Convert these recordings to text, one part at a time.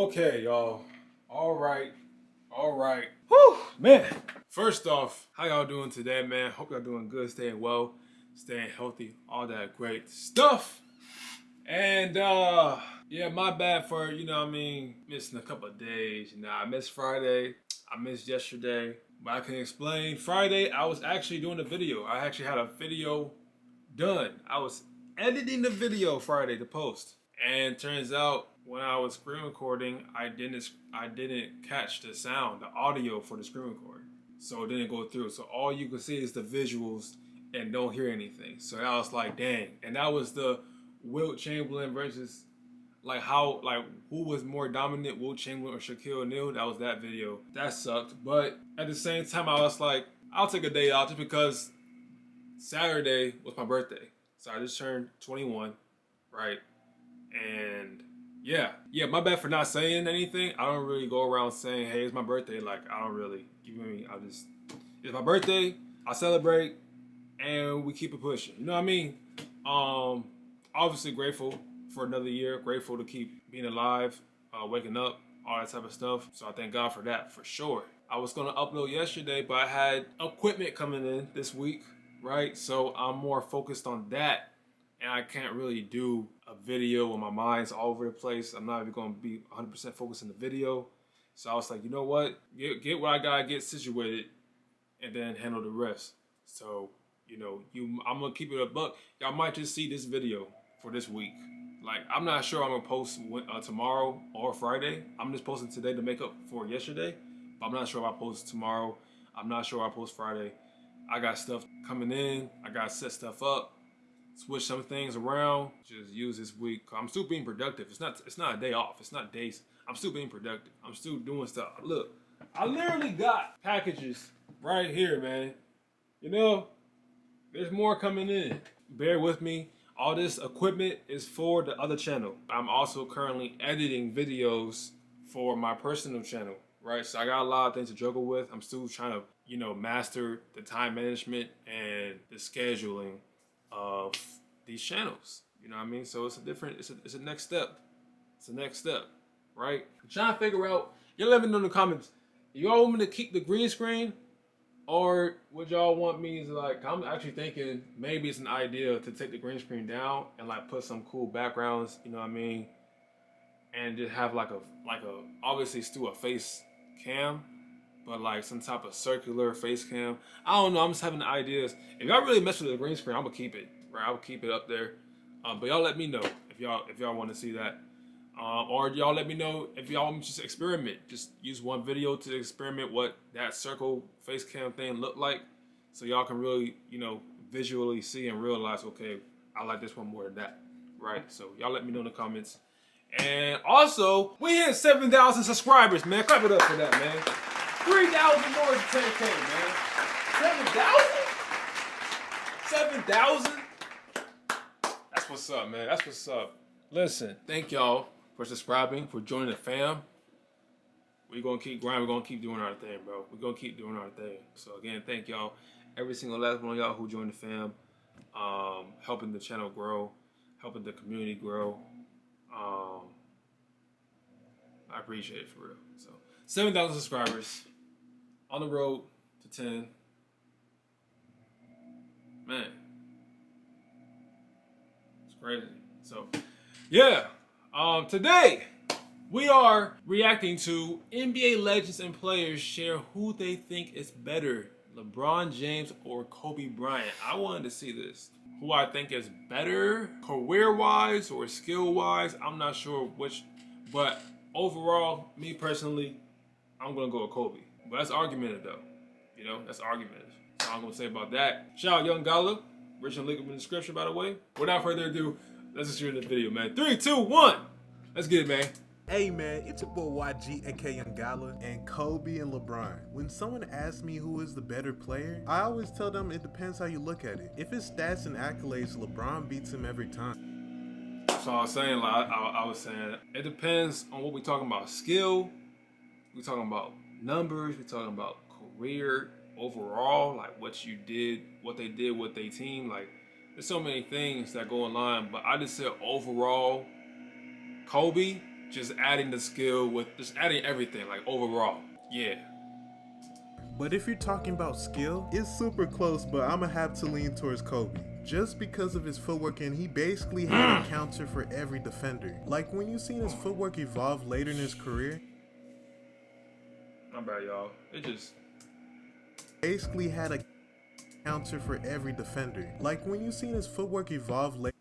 Okay, y'all. All right. Whew, man. First off, how y'all doing today, man? Hope y'all doing good, staying well, staying healthy, all that great stuff. And yeah, my bad for, missing a couple of days. I missed Friday, I missed yesterday, but I can explain. Friday, I was actually doing a video. I actually had a video done. I was editing the video Friday to post. And turns out when I was screen recording, I didn't catch the sound, the audio for the screen recording. So it didn't go through. So all you can see is the visuals and don't hear anything. So I was like, dang. And that was the Wilt Chamberlain versus who was more dominant, Wilt Chamberlain or Shaquille O'Neal. That was that video. That sucked. But at the same time, I was like, I'll take a day out just because Saturday was my birthday. So I just turned 21, right? And yeah, my bad for not saying anything. I don't really go around saying, hey, it's my birthday. Like, I don't really, it's my birthday, I celebrate, and we keep it pushing. You know what I mean? Obviously grateful for another year, grateful to keep being alive, waking up, all that type of stuff. So I thank God for that, for sure. I was gonna upload yesterday, but I had equipment coming in this week, right? So I'm more focused on that. And I can't really do a video when my mind's all over the place. I'm not even going to be 100% focused in the video. So I was like, you know what? Get what I got to get situated and then handle the rest. So, I'm going to keep it a buck. Y'all might just see this video for this week. Like, I'm not sure I'm going to post tomorrow or Friday. I'm just posting today to make up for yesterday. But I'm not sure if I post tomorrow. I'm not sure if I post Friday. I got stuff coming in. I got to set stuff up. Switch some things around. Just use this week. I'm still being productive. It's not a day off. It's not days. I'm still being productive. I'm still doing stuff. Look, I literally got packages right here, man. There's more coming in. Bear with me. All this equipment is for the other channel. I'm also currently editing videos for my personal channel, right? So I got a lot of things to juggle with. I'm still trying to, master the time management and the scheduling of these channels. You know what I mean? So it's a next step. It's the next step, right? I'm trying to figure out, y'all let me know in the comments, y'all want me to keep the green screen or would y'all want me to I'm actually thinking maybe it's an idea to take the green screen down and put some cool backgrounds, you know what I mean? And just have like a obviously still a face cam, but some type of circular face cam. I don't know. I'm just having ideas. If y'all really mess with the green screen, I'm gonna keep it. Right, I'll keep it up there. But y'all let me know if y'all want to see that, or y'all let me know if y'all want to just experiment. Just use one video to experiment what that circle face cam thing looked like, so y'all can really visually see and realize, okay, I like this one more than that. Right. So y'all let me know in the comments. And also, we hit 7,000 subscribers, man. Clap it up for that, man. 3,000 more than 10K, man. 7,000? 7,000? That's what's up, man. That's what's up. Listen, thank y'all for subscribing, for joining the fam. We're going to keep grinding. We're going to keep doing our thing, bro. We're going to keep doing our thing. So, again, thank y'all. Every single last one of y'all who joined the fam. Helping the channel grow. Helping the community grow. I appreciate it, for real. So, 7,000 subscribers. On the road to 10. Man. It's crazy. So, yeah. Today, we are reacting to NBA legends and players share who they think is better, LeBron James or Kobe Bryant. I wanted to see this. Who I think is better, career-wise or skill-wise. I'm not sure which, but overall, me personally, I'm going to go with Kobe. But that's argumentative, though. That's argumentative. So I'm going to say about that. Shout out Young Gala. Original link in the description, by the way. Without further ado, let's just shoot in the video, man. 3, 2, 1. Let's get it, man. Hey man, it's your boy YG, aka Young Gala, and Kobe and LeBron. When someone asks me who is the better player, I always tell them it depends how you look at it. If it's stats and accolades, LeBron beats him every time. So I was saying, I was saying, it depends on what we're talking about. Skill, we're talking about numbers, we're talking about career overall, what you did, what they did with their team. There's so many things that go in line, but I just said overall, Kobe just adding the skill with just adding everything, like overall. Yeah. But if you're talking about skill, it's super close, but I'm gonna have to lean towards Kobe. Just because of his footwork, and he basically had a counter for every defender. Like when you seen his footwork evolve later in his career. My bad, y'all. It just basically had a counter for every defender. Like when you seen his footwork evolve later.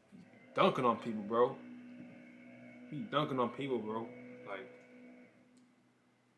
Dunking on people, bro. He dunking on people, bro. Like,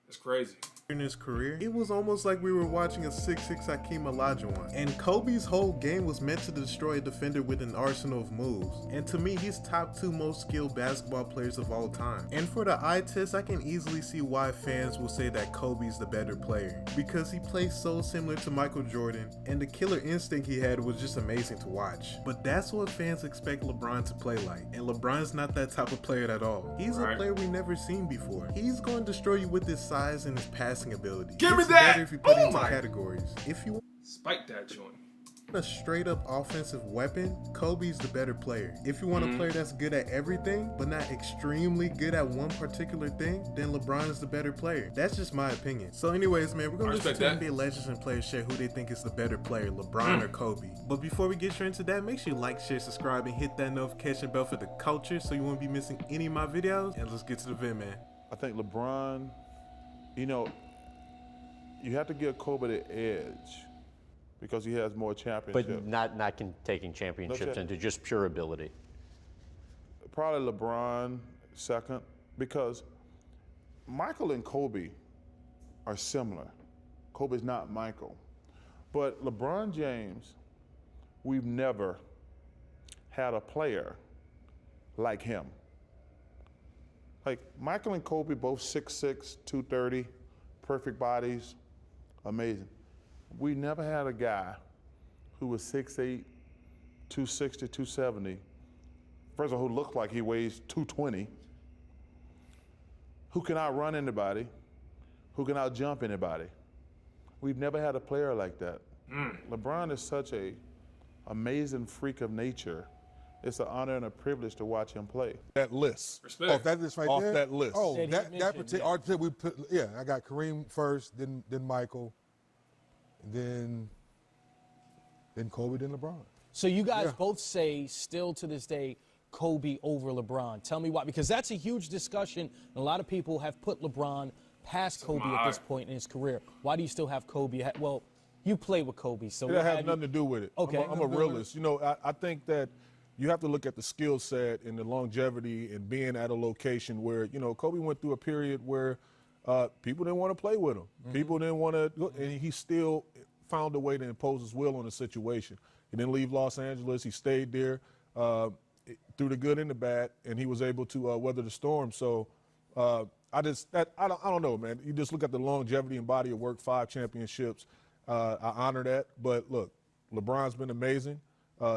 it's crazy. In his career, it was almost like we were watching a 6'6" Hakeem Olajuwon. And Kobe's whole game was meant to destroy a defender with an arsenal of moves. And to me, he's top 2 most skilled basketball players of all time. And for the eye test, I can easily see why fans will say that Kobe's the better player. Because he plays so similar to Michael Jordan, and the killer instinct he had was just amazing to watch. But that's what fans expect LeBron to play like. And LeBron's not that type of player at all. He's a player we never seen before. He's going to destroy you with his size and his passing ability. Give me it's that! Better if you put into categories. If you want spike that joint. A straight up offensive weapon, Kobe's the better player. If you want a player that's good at everything, but not extremely good at one particular thing, then LeBron is the better player. That's just my opinion. So anyways, man, we're gonna listen to NBA legends and players share who they think is the better player, LeBron or Kobe. But before we get straight into that, make sure you like, share, subscribe, and hit that notification bell for the culture so you won't be missing any of my videos. And let's get to the vid, man. I think LeBron, you know, you have to give Kobe the edge because he has more championships. But not taking championships into just pure ability. Probably LeBron second, because Michael and Kobe are similar. Kobe's not Michael. But LeBron James, we've never had a player like him. Like Michael and Kobe, both 6'6", 230, perfect bodies. Amazing. We never had a guy who was 6'8", 260, 270. First of all, who looked like he weighs 220, who can outrun anybody, who can outjump anybody. We've never had a player like that. LeBron is such a amazing freak of nature. It's an honor and a privilege to watch him play. That list. Respect. Off that list right Off there? that list. Oh, That that particular, we put, yeah, I got Kareem first, then Michael, and then Kobe, then LeBron. So you guys both say still to this day Kobe over LeBron. Tell me why, because that's a huge discussion. A lot of people have put LeBron past Kobe at this point in his career. Why do you still have Kobe? Well, you play with Kobe, so It has nothing to do with it. Okay. I'm a realist. You know, I think that you have to look at the skill set and the longevity and being at a location where, you know, Kobe went through a period where people didn't want to play with him. People didn't want to go, and he still found a way to impose his will on the situation. He didn't leave Los Angeles. He stayed there through the good and the bad, and he was able to weather the storm. So I don't know, man. You just look at the longevity and body of work, 5 championships. I honor that. But look, LeBron's been amazing.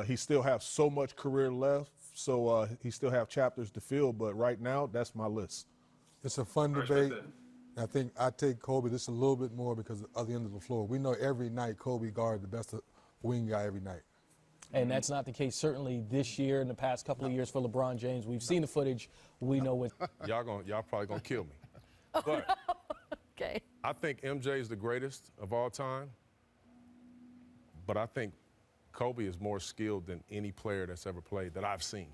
He still has so much career left, so he still have chapters to fill. But right now, that's my list. It's a fun debate. I think I take Kobe just a little bit more because of the end of the floor. We know every night Kobe guarded the best wing guy every night. And that's not the case certainly this year, in the past couple of years for LeBron James. We've seen the footage. We know what. Y'all probably gonna kill me. But Okay. I think MJ is the greatest of all time. But I think Kobe is more skilled than any player that's ever played that I've seen.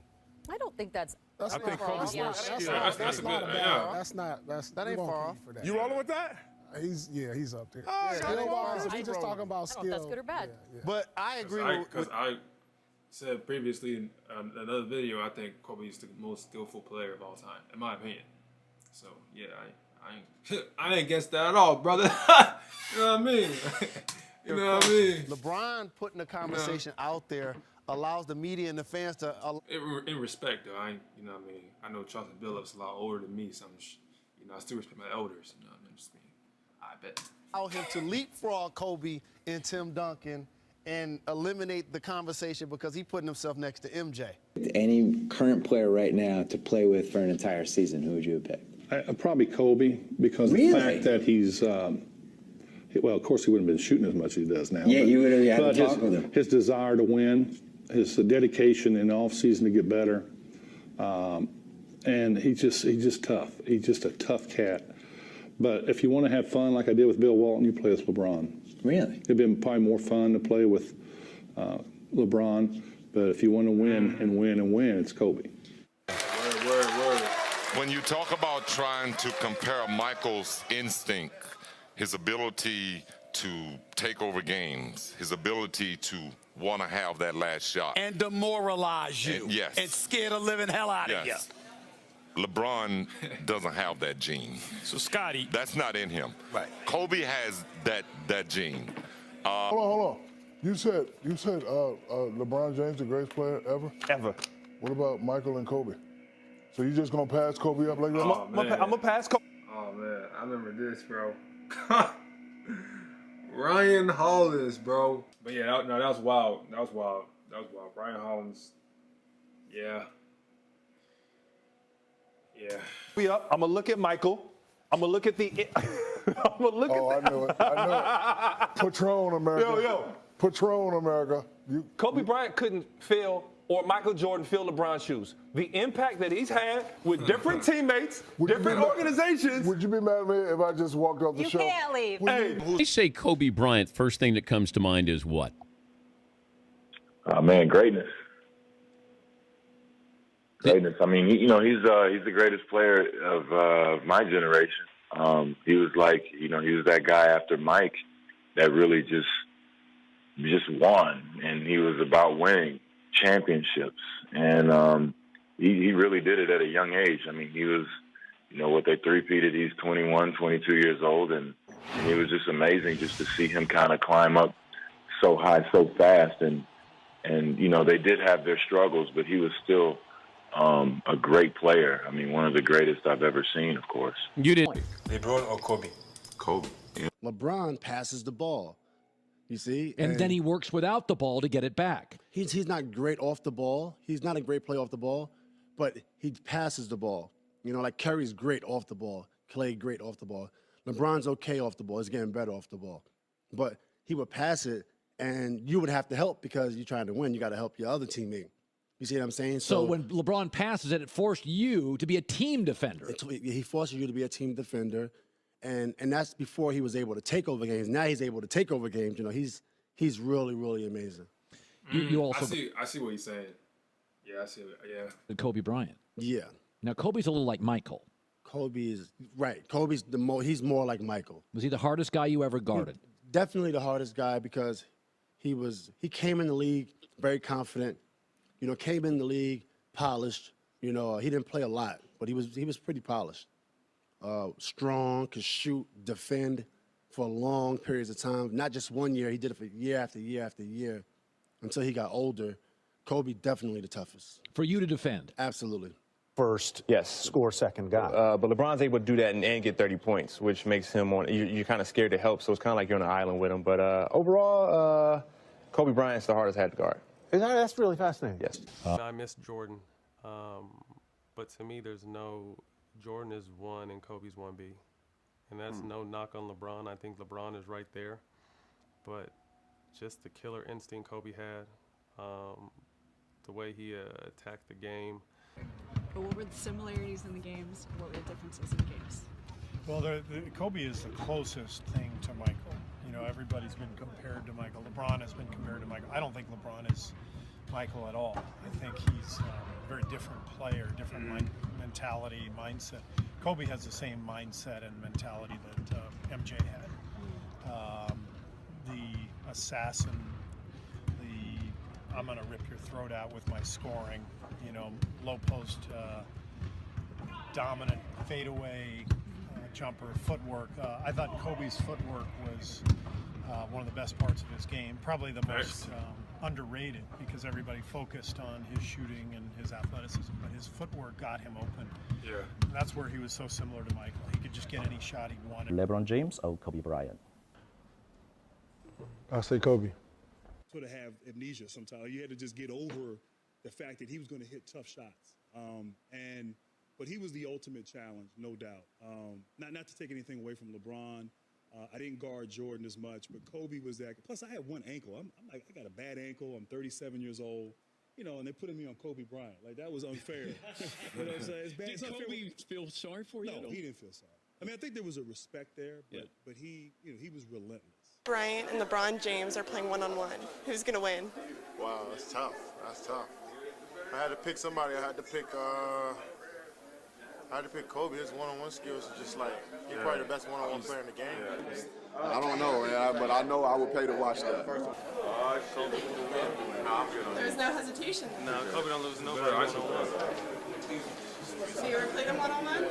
I don't think that's. I think Kobe's more skilled. That's a good. Yeah. That ain't far off. You rolling with that? He's up there. Skill-wise, if we just talking about I don't know if that's good or bad. But I agree Because I said previously in another video, I think Kobe is the most skillful player of all time, in my opinion. So yeah, I ain't against that at all, brother. You know what I mean? You know what I mean? LeBron putting the conversation out there allows the media and the fans to. In respect, though, you know what I mean? I know Charles Billups a lot older than me, so I still respect my elders. You know what I mean? I bet. Allow him to leapfrog Kobe and Tim Duncan and eliminate the conversation because he's putting himself next to MJ. Any current player right now to play with for an entire season, who would you pick? Probably Kobe, because the fact that he's, well, of course he wouldn't have been shooting as much as he does now. Yeah, you would have had but to talk with him. His desire to win, his dedication in the off season to get better, and he's just tough. He's just a tough cat. But if you want to have fun, like I did with Bill Walton, you play with LeBron. Really? It'd been probably more fun to play with LeBron. But if you want to win and win and win, it's Kobe. Word. When you talk about trying to compare Michael's instinct, his ability to take over games, his ability to want to have that last shot. And demoralize you. And, yes. And scare the living hell out of you. LeBron doesn't have that gene. So, Scotty. That's not in him. Right. Kobe has that gene. Hold on. You said LeBron James the greatest player ever? Ever. What about Michael and Kobe? So you just gonna pass Kobe up like that? I'm gonna pass Kobe. Oh man, I remember this, bro. Ryan Hollins, bro. But yeah, that was wild. That was wild. Ryan Hollins. Yeah. I'm gonna look at Michael. I'm gonna look at the. I'm gonna look at. I knew it. Patron America. Yo. Patron America. Kobe Bryant couldn't fill, or Michael Jordan fill LeBron's shoes. The impact that he's had with different teammates, different organizations. Would you be mad at me if I just walked off the show? You can't leave. They say Kobe Bryant, first thing that comes to mind is what? Oh man, greatness. Greatness. I mean, he's the greatest player of my generation. He was like, he was that guy after Mike that really just won, and he was about winning championships, and he really did it at a young age. I mean, he was, what they three-peated. He's 21, 22 years old, and it was just amazing just to see him kind of climb up so high so fast, and they did have their struggles, but he was still a great player. I mean, one of the greatest I've ever seen, of course. You did. LeBron or Kobe? Kobe. Yeah. LeBron passes the ball. You see? And then he works without the ball to get it back. He's not great off the ball. He's not a great player off the ball, but he passes the ball. Like Curry's great off the ball. Clay great off the ball. LeBron's okay off the ball. He's getting better off the ball. But he would pass it, and you would have to help because you're trying to win. You got to help your other teammate. You see what I'm saying? So when LeBron passes it, it forced you to be a team defender. He forces you to be a team defender. And that's before he was able to take over games. Now he's able to take over games. He's really, really amazing. You also I see what he's saying. Yeah, I see it. Yeah. Kobe Bryant. Yeah. Now Kobe's a little like Michael. Kobe is right. Kobe's he's more like Michael. Was he the hardest guy you ever guarded? Definitely the hardest guy because he came in the league very confident. Came in the league polished. He didn't play a lot, but he was pretty polished. Strong, could shoot, defend for long periods of time. Not just 1 year. He did it for year after year after year until he got older. Kobe definitely the toughest. For you to defend? Absolutely. First, yes, score second guy. But LeBron's able to do that and get 30 points, which makes him you're kind of scared to help, so it's kind of like you're on an island with him. But overall, Kobe Bryant's the hardest hat to guard. That's really fascinating. Yes. I miss Jordan, but to me, Jordan is 1 and Kobe's 1B. And that's no knock on LeBron. I think LeBron is right there. But just the killer instinct Kobe had, the way he attacked the game. But what were the similarities in the games? What were the differences in the games? Well, Kobe is the closest thing to Michael. Everybody's been compared to Michael. LeBron has been compared to Michael. I don't think LeBron is Michael at all. I think he's a very different player, different mentality, mindset. Kobe has the same mindset and mentality that MJ had. The assassin, I'm going to rip your throat out with my scoring, low post, dominant fadeaway jumper, footwork. I thought Kobe's footwork was one of the best parts of his game, probably the most underrated because everybody focused on his shooting and his athleticism, but his footwork got him open. Yeah. And that's where he was so similar to Michael. He could just get any shot he wanted. LeBron James or Kobe Bryant? I say Kobe. Sort of have amnesia sometimes. You had to just get over the fact that he was going to hit tough shots. But he was the ultimate challenge, no doubt. Not to take anything away from LeBron. I didn't guard Jordan as much, but Kobe was that. Plus, I had one ankle. I got a bad ankle. I'm 37 years old, you know, and they put me on Kobe Bryant. Like, that was unfair. You know what I'm saying? It's bad. Did Kobe feel sorry for you? No, he didn't feel sorry. I mean, I think there was a respect there, but he, you know, he was relentless. Bryant and LeBron James are playing one-on-one. Who's gonna win? Wow, that's tough. That's tough. If I had to pick somebody, I had to pick Kobe. His one-on-one skills are just like, he's probably the best one-on-one player in the game. I don't know, man, but I know I would pay to watch that. Kobe. There's no hesitation. No, Kobe don't lose nobody. So you ever played him one-on-one?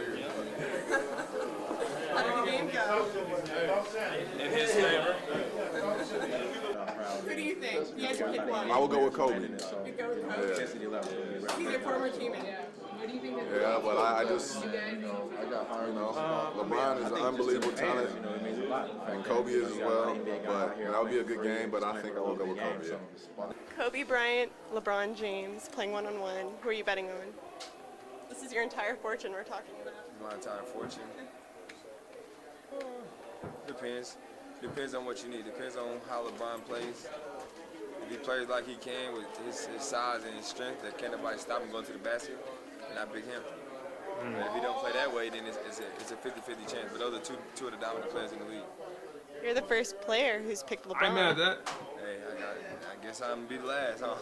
How did the game go? In his favor. Who do you think? You guys pick one. I would go with Kobe. You'd go with Kobe? He's your former teammate. What do you think? Yeah, but I just, LeBron is an unbelievable talent, and Kobe is as well. But that would be a good game, but I think I will go with Kobe. Yeah. Kobe Bryant, LeBron James playing one-on-one. Who are you betting on? This is your entire fortune we're talking about. My entire fortune? Depends. Depends on what you need. Depends on how LeBron plays. If he plays like he can with his size and his strength, that can't nobody stop him going to the basket, then I pick him. But if he don't play that way, then it's a 50-50 chance. But those are two of the dominant players in the league. You're the first player who's picked LeBron. I'm mad at that. Hey, I guess I'm gonna be the last, huh?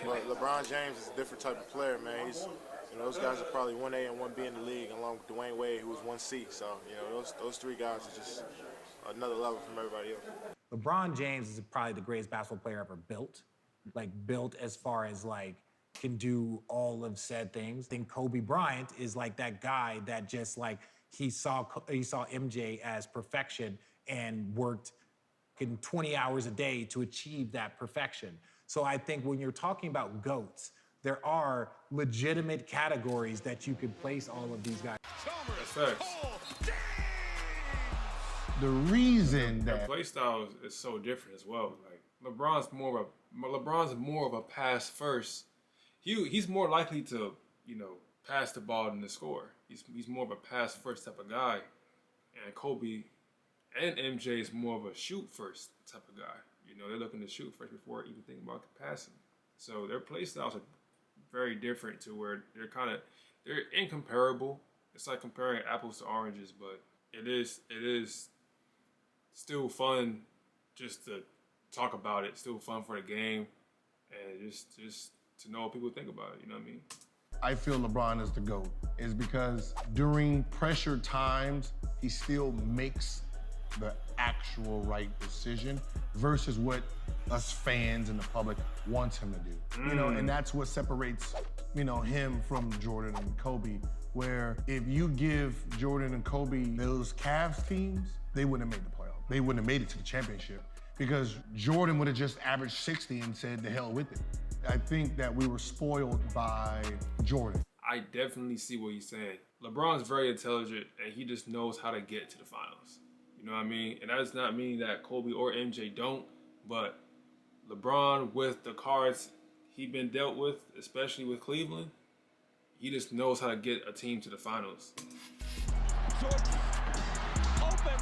But LeBron James is a different type of player, man. He's, you know, those guys are probably 1A and 1B in the league, along with Dwayne Wade, who was 1C. So, you know, those three guys are just another level from everybody else. LeBron James is probably the greatest basketball player ever built. Like, built as far as, like, can do all of said things. I think Kobe Bryant is like that guy that just, like, he saw MJ as perfection and worked in 20 hours a day to achieve that perfection. So I think when you're talking about GOATs, there are legitimate categories that you could place all of these guys. The reason that their play style is so different as well. Like LeBron's more of a pass first. He's more likely to, you know, pass the ball than to score. He's more of a pass first type of guy, and Kobe and MJ is more of a shoot first type of guy. You know, they're looking to shoot first before even thinking about passing. So their play styles are very different to where they're incomparable. It's like comparing apples to oranges, but it is still fun just to talk about it. Still fun for the game, and just to know what people think about it. You know what I mean? I feel LeBron is the GOAT is because during pressure times, he still makes the actual right decision versus what us fans and the public wants him to do. You know, and that's what separates, you know, him from Jordan and Kobe, where if you give Jordan and Kobe those Cavs teams, they wouldn't have made the playoff. They wouldn't have made it to the championship because Jordan would have just averaged 60 and said the hell with it. I think that we were spoiled by Jordan. I definitely see what he's saying. LeBron's very intelligent, and he just knows how to get to the finals. You know what I mean? And that does not mean that Kobe or MJ don't, but LeBron, with the cards he's been dealt with, especially with Cleveland, he just knows how to get a team to the finals. Open.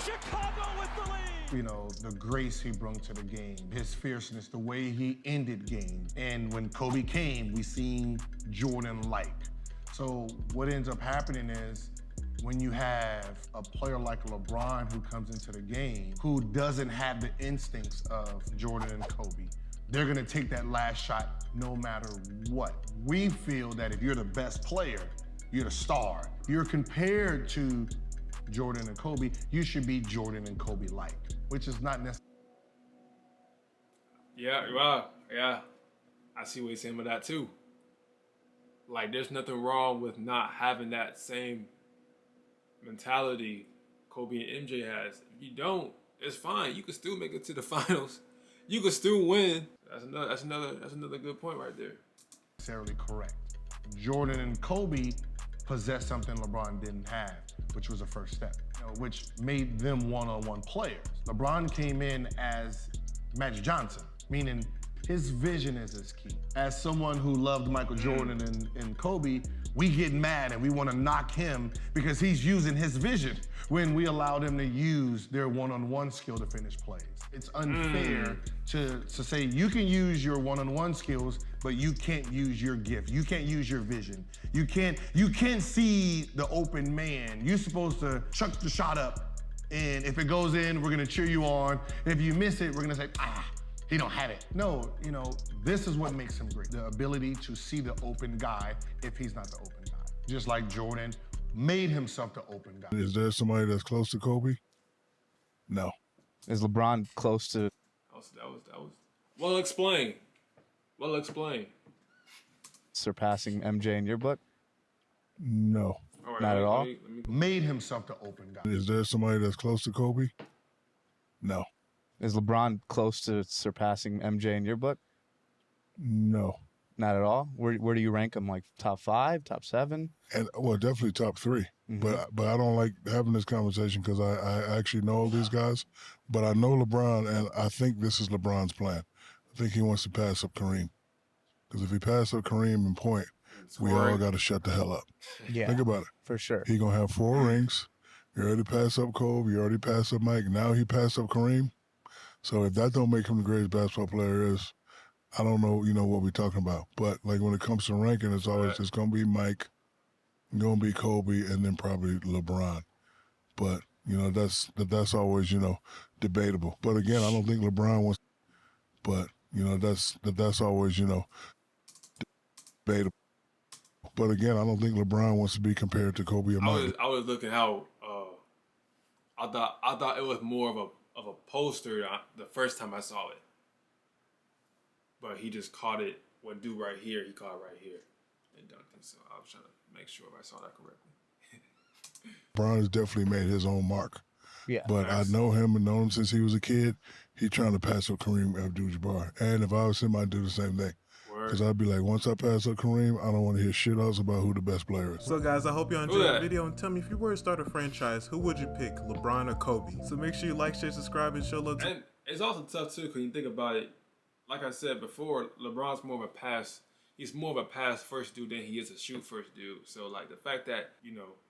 Chicago with the lead. You know, the grace he brought to the game, his fierceness, the way he ended games. And when Kobe came, we seen Jordan-like. So what ends up happening is when you have a player like LeBron who comes into the game, who doesn't have the instincts of Jordan and Kobe, they're gonna take that last shot no matter what. We feel that if you're the best player, you're the star. You're compared to Jordan and Kobe, you should be Jordan and Kobe-like, which is not necessary. Yeah, I see what you're saying with that too. Like, there's nothing wrong with not having that same mentality Kobe and MJ has. If you don't, it's fine. You can still make it to the finals. You can still win. That's another good point right there. Necessarily correct. Jordan and Kobe possessed something LeBron didn't have, which was a first step, which made them one-on-one players. LeBron came in as Magic Johnson, meaning his vision is his key. As someone who loved Michael Jordan and Kobe, We get mad and we want to knock him because he's using his vision when we allow them to use their one-on-one skill to finish plays. It's unfair to say you can use your one-on-one skills, but you can't use your gift. You can't use your vision. You can't see the open man. You're supposed to chuck the shot up, and if it goes in, we're gonna cheer you on. And if you miss it, we're gonna say, he don't have it. No, this is what makes him great. The ability to see the open guy if he's not the open guy. Just like Jordan made himself the open guy. Is there somebody that's close to Kobe? No. Is LeBron close to? That was well explained. Well explained. Surpassing MJ in your book? No. Not at all? Made himself the open guy. Is there somebody that's close to Kobe? No. Is LeBron close to surpassing MJ in your book? No. Not at all? Where do you rank him? Like top 5, top 7? And well, definitely top 3. But I don't like having this conversation because I actually know all these guys. But I know LeBron, and I think this is LeBron's plan. I think he wants to pass up Kareem. Because if he passes up Kareem in point, we all got to shut the hell up. Yeah. Think about it. For sure. He going to have 4 rings. You already passed up Kobe. You already passed up Mike. Now he passed up Kareem. So if that don't make him the greatest basketball player there is, I don't know, what we're talking about. But like when it comes to ranking, it's always it's gonna be Mike, gonna be Kobe, and then probably LeBron. But that's always debatable. But again, I don't think LeBron wants. But that's always debatable. But again, I don't think LeBron wants to be compared to Kobe or Mike. I was looking how I thought it was more of a poster the first time I saw it. But he just caught it, what dude right here, he caught it right here and dunked it. So I was trying to make sure if I saw that correctly. LeBron has definitely made his own mark. Yeah. But I know him and known him since he was a kid. He's trying to pass up Kareem Abdul-Jabbar. And if I was him, I'd do the same thing. Because I'd be like, once I pass up Kareem, I don't want to hear shit else about who the best player is. So guys, I hope you enjoyed the video, and tell me, if you were to start a franchise, who would you pick, LeBron or Kobe? So make sure you like, share, subscribe, and show love. And it's also tough too, because you think about it. Like I said before, LeBron's more of a pass. He's more of a pass first dude than he is a shoot first dude. So like the fact that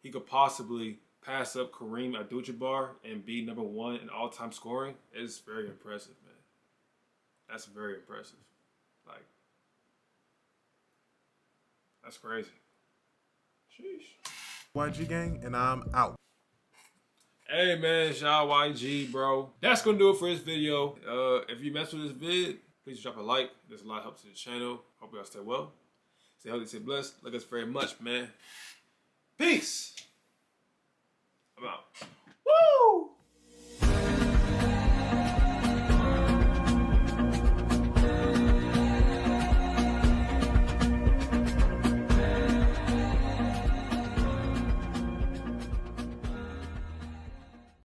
he could possibly pass up Kareem Abdul-Jabbar and be number 1 in all-time scoring is very impressive, man. That's very impressive. Like, that's crazy. Sheesh. YG gang, and I'm out. Hey man, shout out YG, bro. That's gonna do it for this video. If you mess with this vid, please drop a like. There's a lot of help to the channel. Hope y'all stay well. Stay healthy, stay blessed. Love us very much, man. Peace. I'm out. Woo!